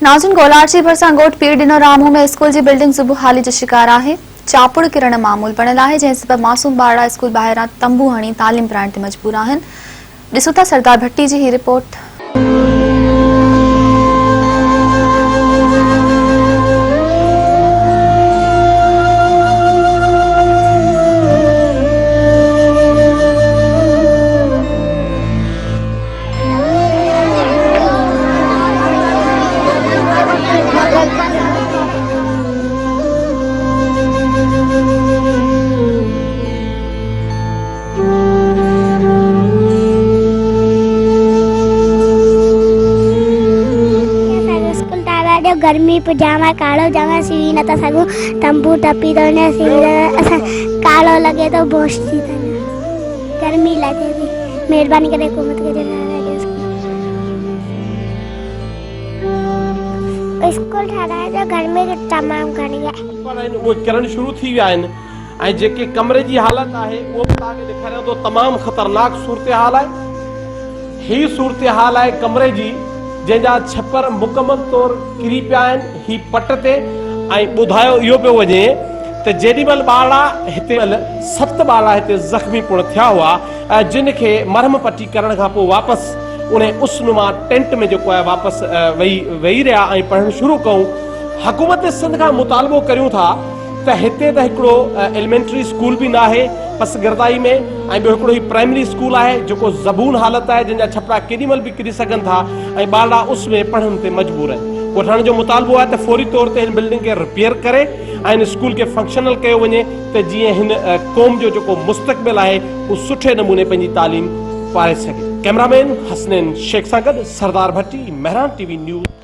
नाज़रीन, कोलार भरसा गोठ पीर दिनो रामू में स्कूल की बिल्डिंग सुबह हाली जो शिकार है। चापुड़ किरण मामूल बणियल है, जैसे सबब मासूम बाड़ा स्कूल बाहर तंबू हणी तालीम पढ़ाइण ते मजबूर आहिनि। ॾिसूं था सरदार भट्टी जी ही रिपोर्ट। गर्मी पजामा कालो जामा सीवी न सकूं तंबू टपी तो ने कालो लगे तो बोझती था गर्मी लगे थी। मेहरबानी करे हुकूमत के स्कूल ठाड़ा है जो गर्मी के तमाम घणी है। वो किरण शुरू थी विया आहिनि ऐं जेके कमरे जी हालत है वो तव्हांखे ॾेखारियां थो। तमाम खतरनाक सूरत हाल है। ही सूरत हाल है कमरे जी जंहिंजा छपर मुकम्मल तौर किरी पिया आहिनि। ही पट ते ऐं ॿुधायो इहो पियो वञे त जेॾीमहिल ॿारड़ा हिते 7 ॿारड़ा हिते ज़ख़्मी पिण थिया हुआ जिन खे मरहम पट्टी करण खां पोइ वापसि उन उसनुमा टेंट में जेको आहे वापसि वेही रहिया ऐं पढ़णु शुरू कयूं। हुकूमत सिंध खां मुतालबो करियूं था त हिते त हिकिड़ो एलिमेंट्री स्कूल बि न आहे पसगरदाई में ऐं ॿियो हिकिड़ो ही प्राइमरी स्कूल है जेको ज़बून हालत है जिनजा छपरा केॾीमहिल बि किरी सघनि था ऐं ॿारड़ा उस में पढ़ण ते मजबूर आहिनि। वठण जो मुतालबो है त फौरी तौर ते हिन बिल्डिंग के रिपेयर करे ऐं हिन स्कूल के फंक्शनल कयो वञे त जीअं हिन क़ौम जो जेको मुस्तक़बिल है वो सुठे नमूने पंहिंजी तालीम पारे सघे। कैमरामैन हसनैन शेख सां गॾु सरदार भट्टी, मेहरान टीवी न्यूज़।